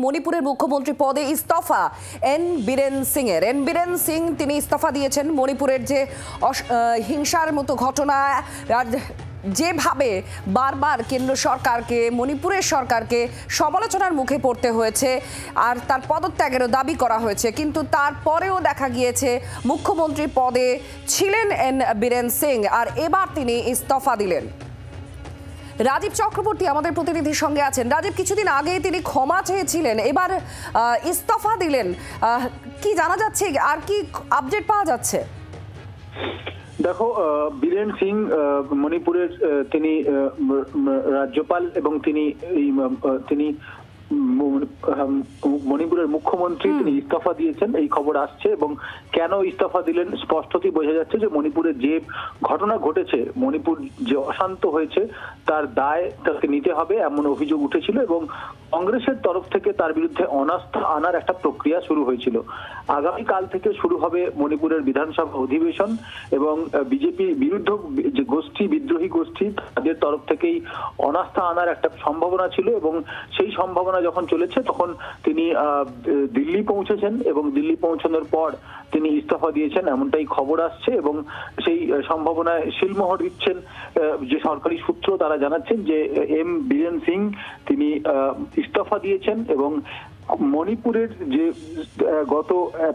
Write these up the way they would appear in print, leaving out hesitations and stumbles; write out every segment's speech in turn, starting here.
মণিপুরের মুখ্যমন্ত্রী পদে ইস্তফা এন বীরেন সিং এর। এন বীরেন সিং তিনি ইস্তফা দিয়েছেন। মণিপুরের যে হিংসার মতো ঘটনা, যেভাবে বারবার কেন্দ্র সরকারকে, মণিপুরের সরকারকে সমালোচনার মুখে পড়তে হয়েছে আর তার পদত্যাগেরও দাবি করা হয়েছে, কিন্তু তারপরেও দেখা গিয়েছে মুখ্যমন্ত্রী পদে ছিলেন এন বীরেন সিং আর এবার তিনি ইস্তফা দিলেন। রাজীব চক্রবর্তী আমাদের প্রতিনিধির সঙ্গে আছেন। রাজীব, কিছুদিন আগেই তিনি ক্ষমা চেয়েছিলেন, এবার ইস্তফা দিলেন, কি জানা যাচ্ছে আর কি আপডেট পাওয়া যাচ্ছে? দেখো, বীরেন সিং মণিপুরের তিনি রাজ্যপাল এবং তিনি মণিপুরের মুখ্যমন্ত্রী, তিনি ইস্তফা দিয়েছেন এই খবর আসছে। এবং কেন ইস্তফা দিলেন স্পষ্টতই বোঝা যাচ্ছে যে মণিপুরে যে ঘটনা ঘটেছে, মণিপুর যে অশান্ত হয়েছে তার দায় তাকে নিতে হবে এমন অভিযোগ উঠেছিল এবং কংগ্রেসের তরফ থেকে তার বিরুদ্ধে অনাস্থা আনার একটা প্রক্রিয়া শুরু হয়েছিল। আগামীকাল থেকে শুরু হবে মণিপুরের বিধানসভা অধিবেশন এবং বিজেপি বিরুদ্ধ যে গোষ্ঠী, বিদ্রোহী গোষ্ঠী, তাদের তরফ থেকেই অনাস্থা আনার একটা সম্ভাবনা ছিল এবং সেই সম্ভাবনা যখন চলেছে তখন তিনি দিল্লি পৌঁছেছেন এবং দিল্লি পৌঁছানোর পর তিনি ইস্তফা দিয়েছেন এমনটাই খবর আসছে। এবং সেই সম্ভাবনায় শিলমোহর দিচ্ছেন যে সরকারি সূত্র, তারা জানাচ্ছেন যে এম বীরেন সিং তিনি ইস্তফা দিয়েছেন এবং মণিপুরের যে গত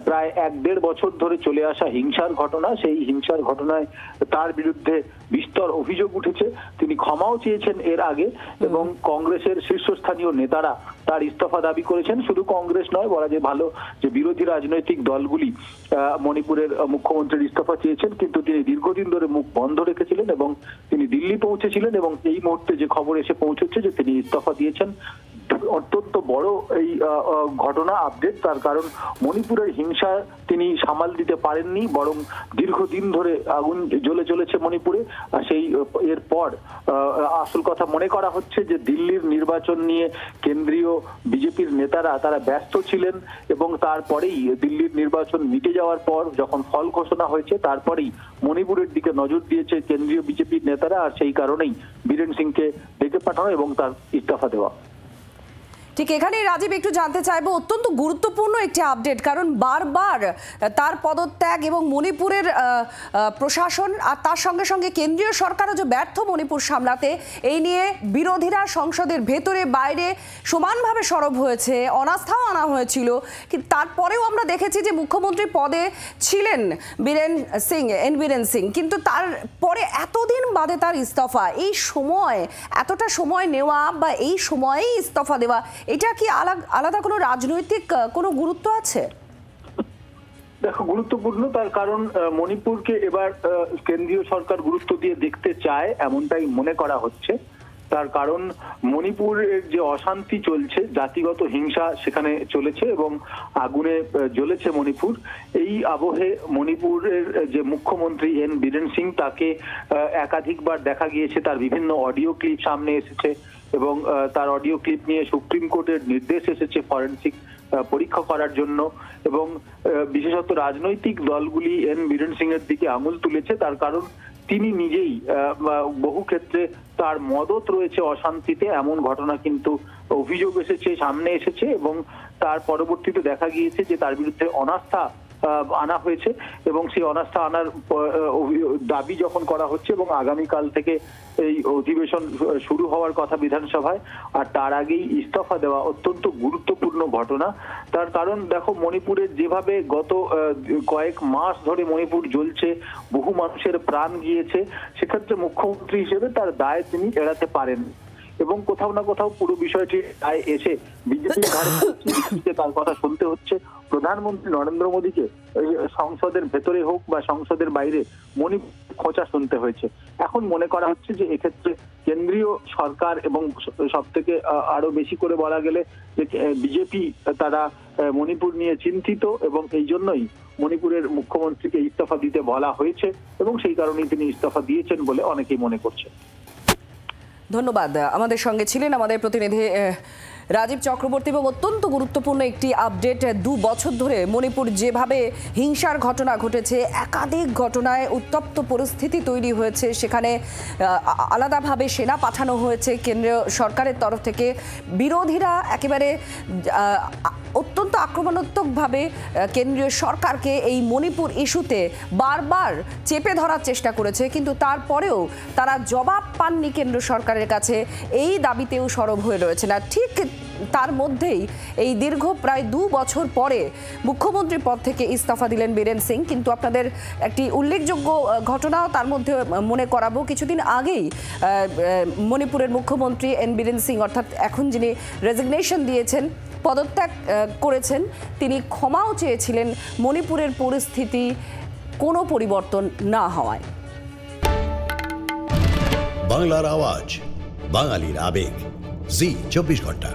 প্রায় 1-1.5 বছর ধরে চলে আসা হিংসার ঘটনা, সেই হিংসার ঘটনায় তার বিরুদ্ধে বিস্তর অভিযোগ উঠেছে। তিনি ক্ষমাও চেয়েছেন এর আগে এবং কংগ্রেসের শীর্ষস্থানীয় নেতারা তার ইস্তফা দাবি করেছেন। শুধু কংগ্রেস নয়, বলা যায় ভালো যে বিরোধী রাজনৈতিক দলগুলি মণিপুরের মুখ্যমন্ত্রীর ইস্তফা চেয়েছেন, কিন্তু তিনি দীর্ঘদিন ধরে মুখ বন্ধ রেখেছিলেন এবং তিনি দিল্লি পৌঁছেছিলেন এবং এই মুহূর্তে যে খবর এসে পৌঁছেছে যে তিনি ইস্তফা দিয়েছেন, অত্যন্ত বড় এই ঘটনা আপডেট। তার কারণ মণিপুরের হিংসা তিনি সামাল দিতে পারেননি, বরং দীর্ঘদিন ধরে আগুন জ্বলে চলেছে মণিপুরে। সেই এরপর আসল কথা মনে করা হচ্ছে যে দিল্লির নির্বাচন নিয়ে কেন্দ্রীয় বিজেপির নেতারা তারা ব্যস্ত ছিলেন এবং তারপরেই দিল্লির নির্বাচন মিটে যাওয়ার পর যখন ফল ঘোষণা হয়েছে তারপরেই মণিপুরের দিকে নজর দিয়েছে কেন্দ্রীয় বিজেপির নেতারা, আর সেই কারণেই বীরেন সিংকে ডেকে পাঠানো এবং তার ইস্তফা দেওয়া। ঠিক এখানেই রাজীব একটু জানতে চাইবো, অত্যন্ত গুরুত্বপূর্ণ একটি আপডেট, কারণ বারবার তার পদত্যাগ এবং মণিপুরের প্রশাসন আর তার সঙ্গে সঙ্গে কেন্দ্রীয় সরকারও যে ব্যর্থ মণিপুর সামলাতে, এই নিয়ে বিরোধীরা সংসদের ভেতরে বাইরে সমানভাবে সরব হয়েছে, অনাস্থাও আনা হয়েছিল। কিন্তু তারপরেও আমরা দেখেছি যে মুখ্যমন্ত্রী পদে ছিলেন বীরেন সিং, এন বীরেন সিং, কিন্তু তারপরে এতদিন বাদে তার ইস্তফা, এই সময় এতটা সময় নেওয়া বা এই সময়েই ইস্তফা দেওয়া, এটা কি আলাদা কোনো রাজনৈতিক কোনো গুরুত্ব আছে? দেখো, গুরুত্বপূর্ণ, তার কারণ মণিপুরকে এবার কেন্দ্রীয় সরকার গুরুত্ব দিয়ে দেখতে চায় এমনটাই মনে করা হচ্ছে। তার কারণ মণিপুরের যে অশান্তি চলছে, জাতিগত হিংসা সেখানে চলেছে এবং আগুনে জ্বলেছে মণিপুর। এই আবহে মণিপুরের যে মুখ্যমন্ত্রী এন বীরেন সিং, তাকে একাধিকবার দেখা গিয়েছে, তার বিভিন্ন অডিও ক্লিপ সামনে এসেছে এবং তার অডিও ক্লিপ নিয়ে সুপ্রিম কোর্টের নির্দেশ এসেছে ফরেনসিক পরীক্ষা করার জন্য এবং বিশেষত রাজনৈতিক দলগুলি এন বীরেন সিং এর দিকে আঙুল তুলেছে। তার কারণ তিনি নিজেই বহু ক্ষেত্রে তার মদত রয়েছে অশান্তিতে, এমন ঘটনা কিন্তু অভিযোগ এসেছে, সামনে এসেছে এবং তার পরবর্তীতে দেখা গিয়েছে যে তার বিরুদ্ধে অনাস্থা আনা হয়েছে এবং সেই অনাস্থা আনার দাবি যখন করা হচ্ছে এবং আগামীকাল থেকে এই অধিবেশন শুরু হওয়ার কথা বিধানসভায়, আর তার আগেই ইস্তফা দেওয়া অত্যন্ত গুরুত্বপূর্ণ ঘটনা। তার কারণ দেখো, মণিপুরের যেভাবে গত কয়েক মাস ধরে মণিপুর জ্বলছে, বহু মানুষের প্রাণ গিয়েছে, সেক্ষেত্রে মুখ্যমন্ত্রী হিসেবে তার দায় তিনি এড়াতে পারেন এবং কোথাও না কোথাও পুরো বিষয়টি দায় এসে বিজেপির ঘাড়ে তার কথা শুনতে হচ্ছে। প্রধানমন্ত্রী নরেন্দ্র মোদীকে সংসদের ভেতরে হোক বা সংসদের বাইরে মণিপুর খোঁচা শুনতে হয়েছে। এখন মনে করা হচ্ছে যে এক্ষেত্রে কেন্দ্রীয় সরকার এবং সব থেকে আরো বেশি করে বলা গেলে যে বিজেপি, তারা মণিপুর নিয়ে চিন্তিত এবং এই জন্যই মণিপুরের মুখ্যমন্ত্রীকে ইস্তফা দিতে বলা হয়েছে এবং সেই কারণেই তিনি ইস্তফা দিয়েছেন বলে অনেকেই মনে করছে। ধন্যবাদ। আমাদের সঙ্গে ছিলেন আমাদের প্রতিনিধি রাজীব চক্রবর্তী, এবং অত্যন্ত গুরুত্বপূর্ণ একটি আপডেট। 2 বছর ধরে মণিপুর যেভাবে হিংসার ঘটনা ঘটেছে, একাধিক ঘটনায় উত্তপ্ত পরিস্থিতি তৈরি হয়েছে, সেখানে আলাদাভাবে সেনা পাঠানো হয়েছে কেন্দ্রীয় সরকারের তরফ থেকে। বিরোধীরা একেবারে অত্যন্ত আক্রমণাত্মকভাবে কেন্দ্রীয় সরকারকে এই মণিপুর ইস্যুতে বারবার চেপে ধরার চেষ্টা করেছে, কিন্তু তারপরেও তারা জবাব পাননি কেন্দ্র সরকারের কাছে। এই দাবিতেও সরব হয়ে রয়েছে না। ঠিক তার মধ্যেই এই দীর্ঘ প্রায় 2 বছর পরে মুখ্যমন্ত্রীর পদ থেকে ইস্তফা দিলেন বীরেন সিং। কিন্তু আপনাদের একটি উল্লেখযোগ্য ঘটনাও তার মধ্যে মনে করাবো। কিছুদিন আগেই মণিপুরের মুখ্যমন্ত্রী এন বীরেন সিং, অর্থাৎ এখন যিনি রেজিগনেশন দিয়েছেন, পদত্যাগ করেছেন, তিনি ক্ষমাও চেয়েছিলেন মণিপুরের পরিস্থিতি কোনো পরিবর্তন না হওয়ায়। বাংলার আওয়াজ, বাঙালির আবেগ, জি 24 ঘন্টা।